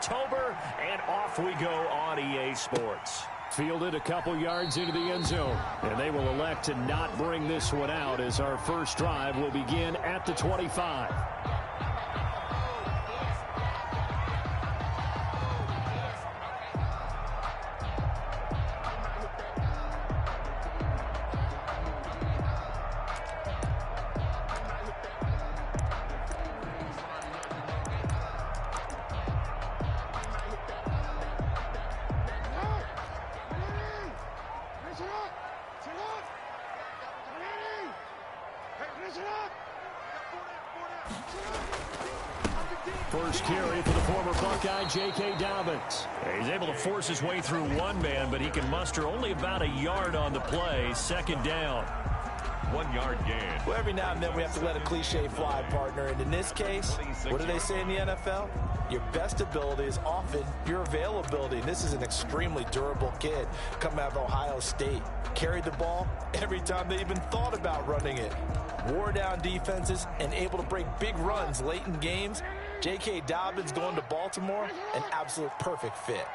October, and off we go on EA Sports. Fielded a couple yards into the end zone, and they will elect to not bring this one out as our first drive will begin at the 25. First carry for the former Buckeye, J.K. Dobbins. He's able to force his way through one man, but he can muster only about a yard on the play. Second down. 1 yard gain. Well, every now and then we have to let a cliche fly, partner. And in this case, what do they say in the NFL? Your best ability is often your availability. And this is an extremely durable kid coming out of Ohio State. Carried the ball every time they even thought about running it. Wore down defenses and able to break big runs late in games. J.K. Dobbins going to Baltimore, an absolute perfect fit.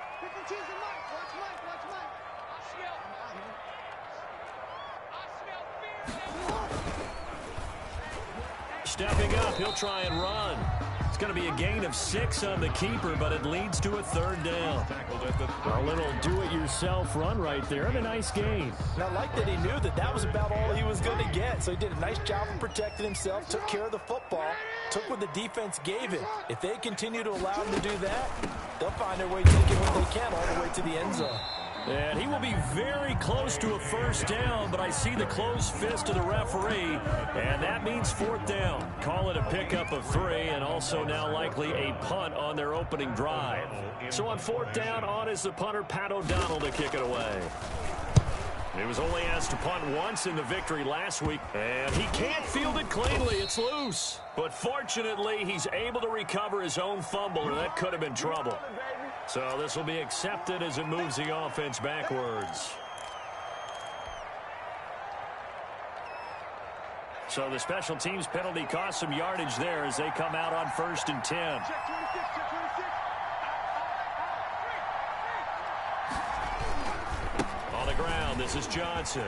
Stepping up, he'll try and run. It's going to be a gain of 6 on the keeper, but it leads to a third down. A little do-it-yourself run right there, and a nice gain. And I like that he knew that that was about all he was going to get. So he did a nice job of protecting himself, took care of the football, took what the defense gave him. If they continue to allow him to do that, they'll find their way taking what they can all the way to the end zone. And he will be very close to a first down, but I see the closed fist of the referee, and that means fourth down. Call it a pickup of 3, and also now likely a punt on their opening drive. So on fourth down, on is the punter, Pat O'Donnell, to kick it away. He was only asked to punt once in the victory last week, and he can't field it cleanly. It's loose. But fortunately, he's able to recover his own fumble, or that could have been trouble. So this will be accepted as it moves the offense backwards. So the special teams penalty cost some yardage there as they come out on 1st and 10. On the ground, this is Johnson.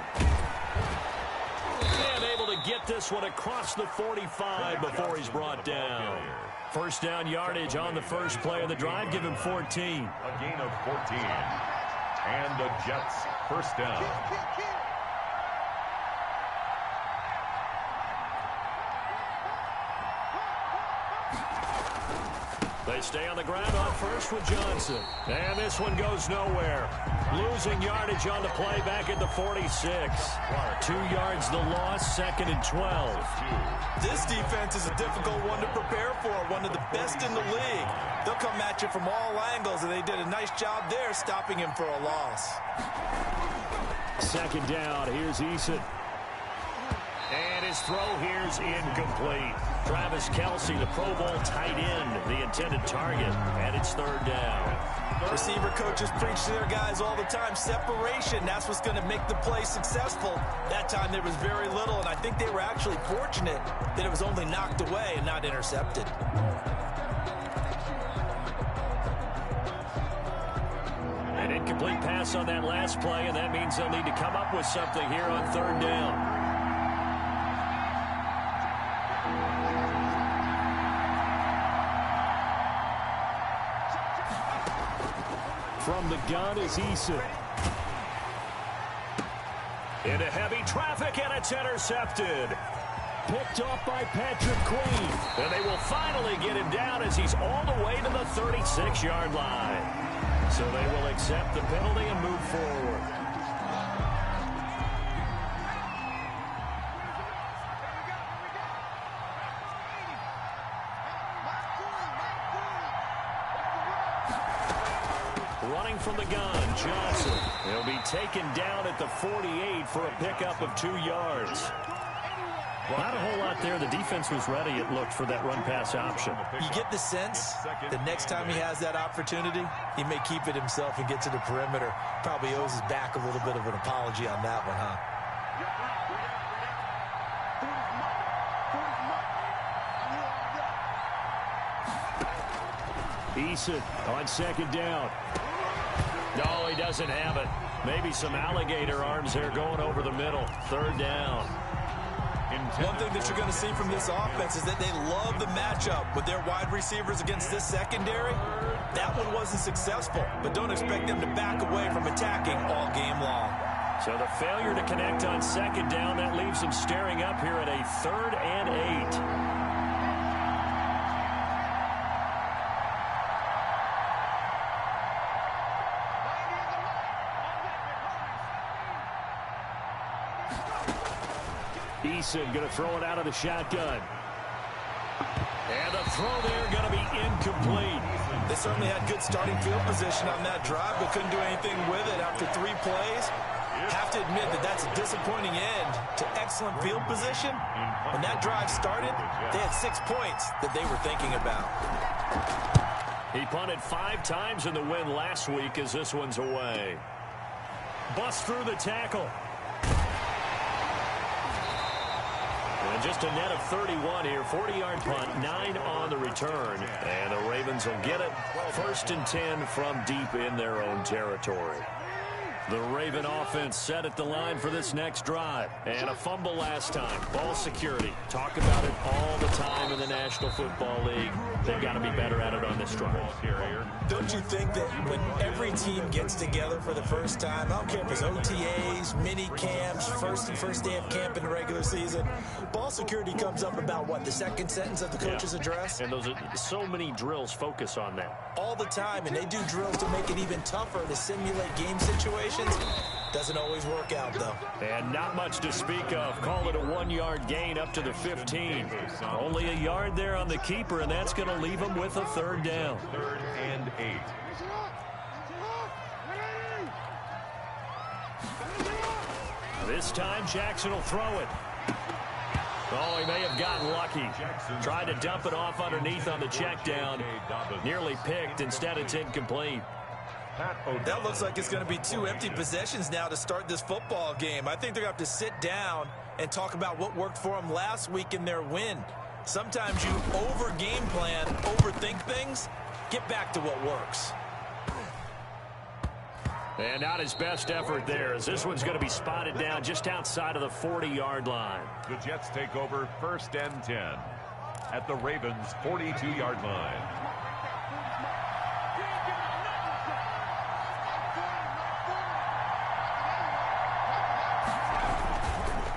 And able to get this one across the 45 before he's brought down. First down yardage on the first play of the drive. Give him 14. A gain of 14. And the Jets first down. They stay on the ground on first with Johnson. And this one goes nowhere. Losing yardage on the play back at the 46. 2 yards the loss, 2nd and 12. This defense is a difficult one to prepare for, one of the best in the league. They'll come at you from all angles, and they did a nice job there stopping him for a loss. Second down, here's Eason. And his throw here's incomplete. Travis Kelce, the Pro Bowl tight end, the intended target, and it's third down. Receiver coaches preach to their guys all the time. Separation, that's what's going to make the play successful. That time there was very little, and I think they were actually fortunate that it was only knocked away and not intercepted. An incomplete pass on that last play, and that means they'll need to come up with something here on third down. From the gun is Eason. Into heavy traffic, and it's intercepted. Picked off by Patrick Queen. And they will finally get him down as he's all the way to the 36-yard line. So they will accept the penalty and move forward. Running from the gun, Johnson. He'll be taken down at the 48 for a pickup of 2 yards. Well, not a whole lot there. The defense was ready, it looked, for that run-pass option. You get the sense the next time he has that opportunity, he may keep it himself and get to the perimeter. Probably owes his back a little bit of an apology on that one, huh? Eason on second down. No, he doesn't have it. Maybe some alligator arms there going over the middle. Third down. One thing that you're going to see from this offense is that they love the matchup with their wide receivers against this secondary. That one wasn't successful, but don't expect them to back away from attacking all game long. So the failure to connect on second down, that leaves them staring up here at a 3rd and 8. Eason going to throw it out of the shotgun. And the throw there going to be incomplete. They certainly had good starting field position on that drive, but couldn't do anything with it after 3 plays. Have to admit that that's a disappointing end to excellent field position. When that drive started, they had 6 points that they were thinking about. He punted 5 times in the win last week as this one's away. Bust through the tackle. And just a net of 31 here. 40-yard punt, 9 on the return. And the Ravens will get it. 1st and 10 from deep in their own territory. The Raven offense set at the line for this next drive. And a fumble last time. Ball security. Talk about it all the time in the National Football League. They've got to be better at it on this drive. Don't you think that when every team gets together for the first time, I don't care if it's OTAs, mini camps, first day of camp in the regular season, ball security comes up about what, the second sentence of the coach's address? And those are so many drills focus on that. All the time, and they do drills to make it even tougher to simulate game situations. Doesn't always work out, though. And not much to speak of. Call it a 1-yard gain up to the 15. Only a yard there on the keeper, and that's going to leave them with a 3rd down. 3rd and 8. This time, Jackson will throw it. Oh, he may have gotten lucky. Tried to dump it off underneath on the check down. Nearly picked. Instead, it's incomplete. That looks like it's going to be 2 empty possessions now to start this football game. I think they're going to have to sit down and talk about what worked for them last week in their win. Sometimes you over-game plan, overthink things. Get back to what works. And not his best effort there, as this one's going to be spotted down just outside of the 40-yard line. The Jets take over 1st and 10 at the Ravens' 42-yard line.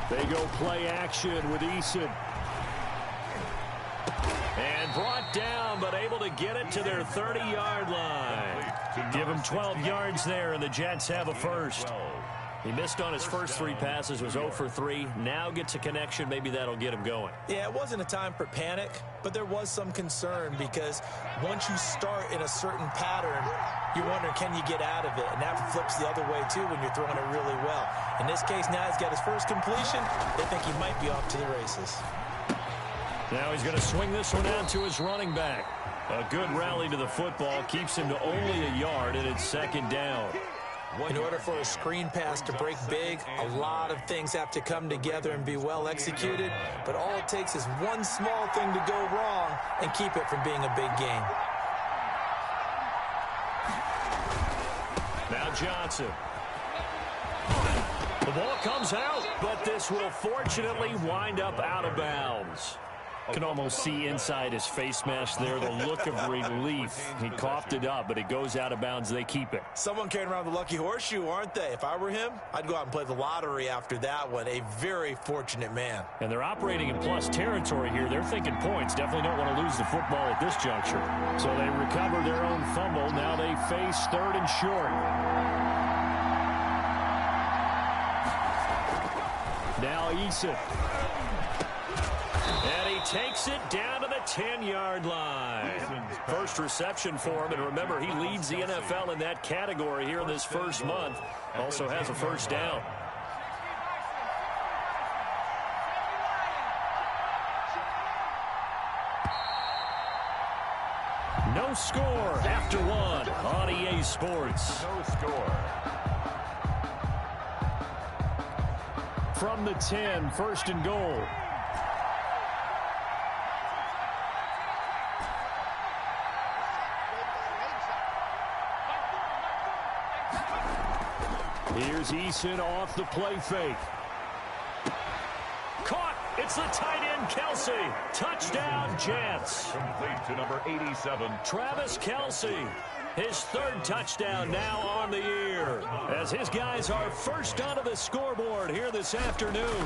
They go play action with Eason. And brought down, but able to get it to their 30-yard line. Give him 12 yards there, and the Jets have a first. He missed on his first 3 passes, was 0 for 3. Now gets a connection. Maybe that'll get him going. Yeah, it wasn't a time for panic, but there was some concern because once you start in a certain pattern, you're wondering, can you get out of it? And that flips the other way, too, when you're throwing it really well. In this case, now he's got his first completion. They think he might be off to the races. Now he's going to swing this one out to his running back. A good rally to the football keeps him to only a yard, and it's 2nd down. In order for a screen pass to break big, a lot of things have to come together and be well executed. But all it takes is one small thing to go wrong and keep it from being a big game. Now Johnson. The ball comes out, but this will fortunately wind up out of bounds. Can almost see inside his face mask there the look of relief. He coughed it up, but it goes out of bounds. They keep it. Someone carrying around the lucky horseshoe, aren't they? If I were him, I'd go out and play the lottery after that one. A very fortunate man. And they're operating in plus territory here. They're thinking points. Definitely don't want to lose the football at this juncture. So they recover their own fumble. Now they face 3rd and short. Now Eason. And he takes it down to the 10-yard line. First reception for him, and remember, he leads the NFL in that category here in this first month. Also has a first down. No score after 1 on EA Sports. No score. From the 10, 1st and goal. Here's Eason off the play fake. Caught. It's the tight end, Kelsey. Touchdown, Jets. Complete to number 87. Travis Kelsey. His third touchdown now on the year, as his guys are first onto the scoreboard here this afternoon.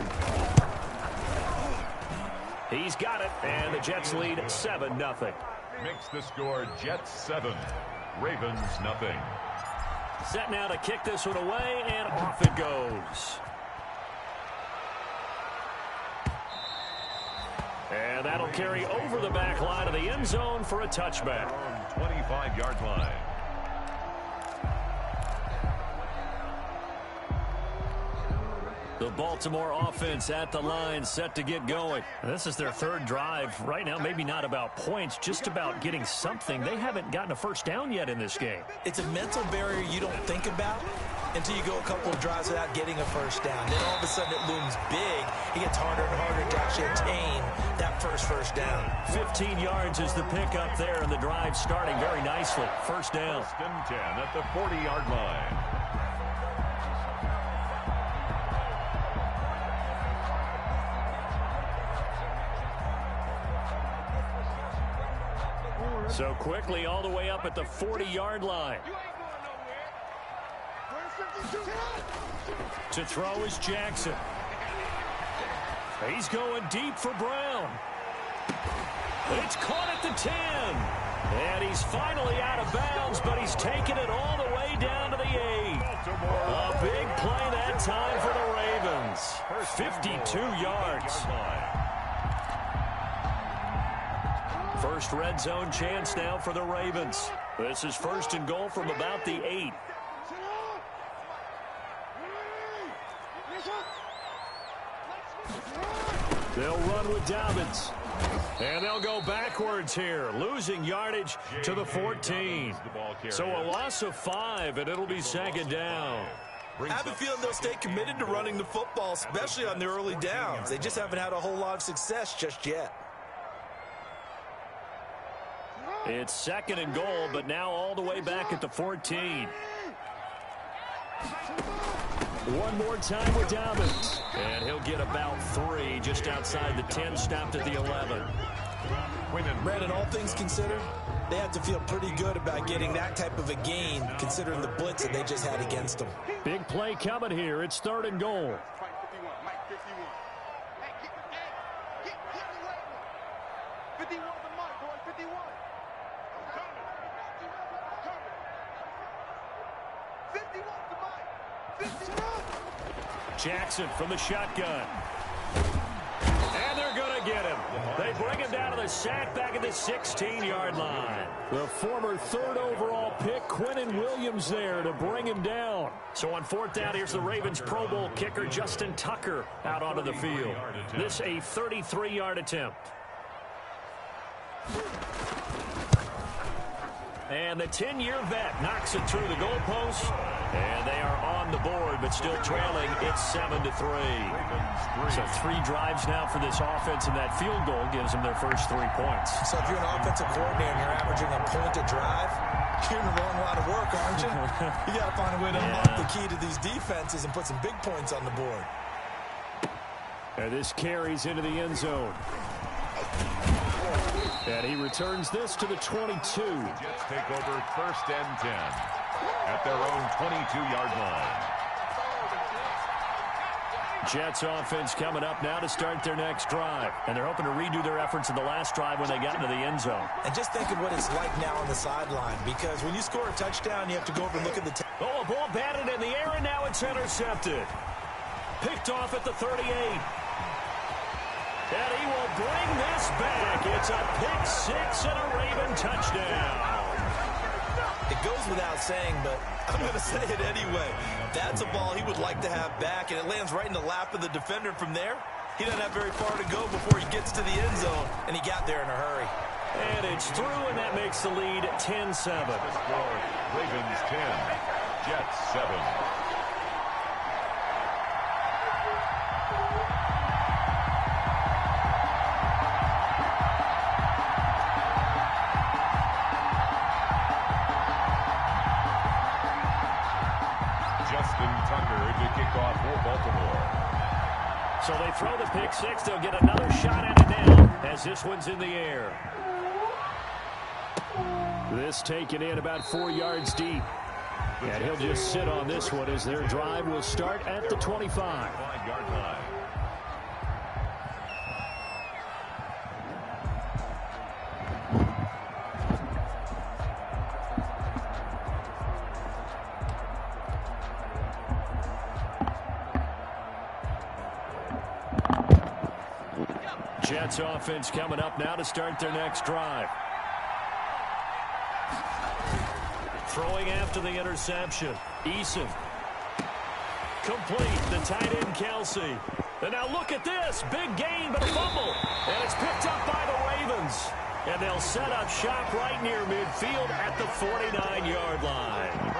He's got it, and the Jets lead 7-0. Makes the score Jets 7, Ravens nothing. Set now to kick this one away, and off it goes. And that'll carry over the back line of the end zone for a touchback. 25-yard line. The Baltimore offense at the line, set to get going. This is their third drive. Right now, maybe not about points, just about getting something. They haven't gotten a first down yet in this game. It's a mental barrier you don't think about until you go a couple of drives without getting a first down. Then all of a sudden it looms big. It gets harder and harder to actually attain that first down. 15 yards is the pickup there, and the drive starting very nicely. First down. First and 10 at the 40-yard line. So quickly all the way up at the 40-yard line. To throw is Jackson. He's going deep for Brown. It's caught at the 10. And he's finally out of bounds, but he's taken it all the way down to the 8. A big play that time for the Ravens. 52 yards. First red zone chance now for the Ravens. This is first and goal from about the 8. They'll run with Dobbins. And they'll go backwards here, losing yardage to the 14. So a loss of 5, and it'll be second down. I have a feeling they'll stay committed to running the football, especially on the early downs. They just haven't had a whole lot of success just yet. It's second and goal, but now all the way back at the 14. One more time with Dobbins. And he'll get about 3 just outside the 10, stopped at the 11. Brandon, all things considered, they have to feel pretty good about getting that type of a gain, considering the blitz that they just had against them. Big play coming here. It's third and goal. Jackson from the shotgun. And they're going to get him. They bring him down to the sack back at the 16-yard line. The former third overall pick, Quentin Williams, there to bring him down. So on fourth down, here's the Ravens Pro Bowl kicker, Justin Tucker, out onto the field. This a 33-yard attempt. And the 10-year vet knocks it through the goalpost. And they are on the board, but still trailing. It's 7-3. So 3 drives now for this offense, and that field goal gives them their first 3 points. So if you're an offensive coordinator and you're averaging a point a drive, you're in the wrong line of work, aren't you? You got to find a way to unlock the key to these defenses and put some big points on the board. And this carries into the end zone. And he returns this to the 22. Jets take over first and 10 at their own 22-yard line. Jets offense coming up now to start their next drive. And they're hoping to redo their efforts in the last drive when they got into the end zone. And just think of what it's like now on the sideline, because when you score a touchdown, you have to go over and look at the Oh, a ball batted in the air, and now it's intercepted. Picked off at the 38. And he will bring this back. It's a pick 6 and a Raven touchdown. It goes without saying, but I'm going to say it anyway. That's a ball he would like to have back, and it lands right in the lap of the defender. From there, he doesn't have very far to go before he gets to the end zone, and he got there in a hurry. And it's through, and that makes the lead 10-7. Ravens 10, Jets 7. kickoff for Baltimore. So they throw the pick six. They'll get another shot at it now as this one's in the air. This taken in about 4 yards deep. And he'll just sit on this one as their drive will start at the 25. 5-yard line. Jets offense coming up now to start their next drive. Throwing after the interception. Eason. Complete. The tight end, Kelsey. And now look at this. Big gain, but a fumble. And it's picked up by the Ravens. And they'll set up shop right near midfield at the 49-yard line.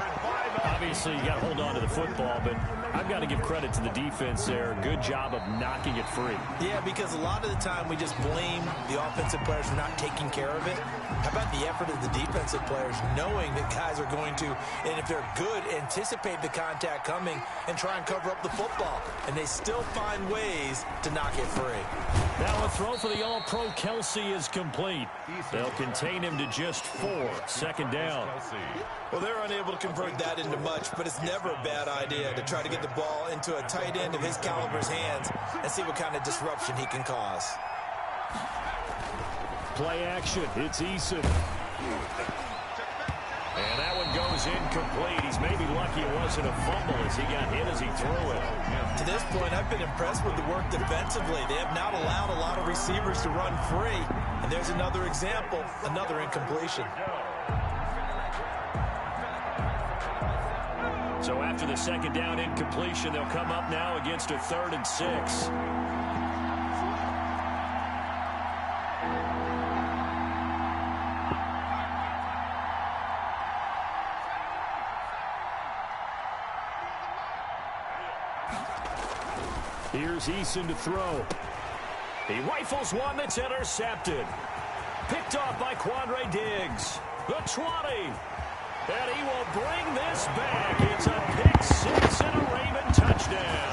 Obviously, you got to hold on to the football, but I've got to give credit to the defense there. Good job of knocking it free. Yeah, because a lot of the time we just blame the offensive players for not taking care of it. How about the effort of the defensive players knowing that guys are going to, and if they're good, anticipate the contact coming and try and cover up the football. And they still find ways to knock it free. Now a throw for the All-Pro Kelsey is complete. They'll contain him to just 4. Second down. Well, they're unable to convert that into much, but it's never a bad idea to try to get the ball into a tight end of his caliber's hands and see what kind of disruption he can cause. Play action. It's Eason. And that one goes incomplete. He's maybe lucky it wasn't a fumble as he got hit as he threw it. To this point, I've been impressed with the work defensively. They have not allowed a lot of receivers to run free. And there's another example, another incompletion. So after the second down incompletion, they'll come up now against a 3rd and 6. Here's Eason to throw. He rifles one that's intercepted. Picked off by Quandre Diggs. The 20. And he will bring this back. It's a pick 6 and a Raven touchdown.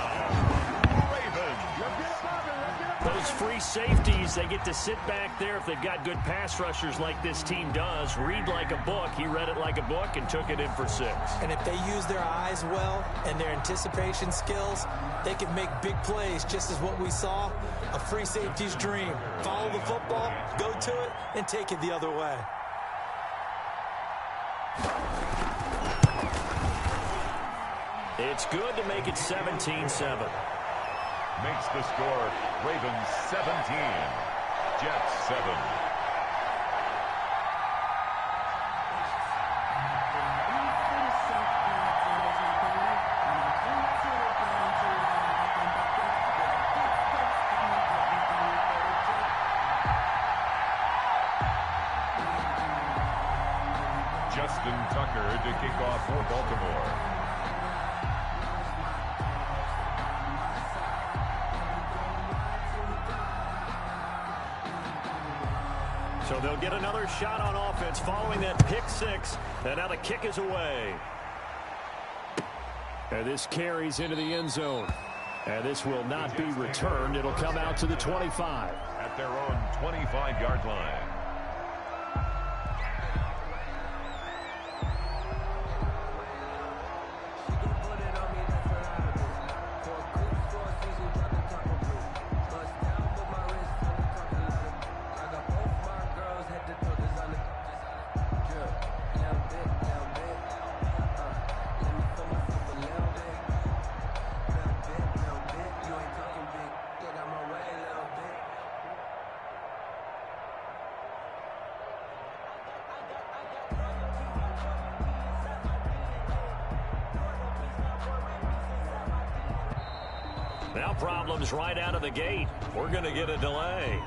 Those free safeties, they get to sit back there if they've got good pass rushers like this team does. Read like a book. He read it like a book and took it in for 6. And if they use their eyes well and their anticipation skills, they can make big plays, just as what we saw, a free safety's dream. Follow the football, go to it, and take it the other way. It's good to make it 17-7. Makes the score Ravens 17, Jets 7. Justin Tucker to kick off for Baltimore. So they'll get another shot on offense following that pick 6. And now the kick is away. And this carries into the end zone. And this will not be returned. It'll come out to the 25. At their own 25-yard line. Now problems right out of the gate. We're going to get a delay.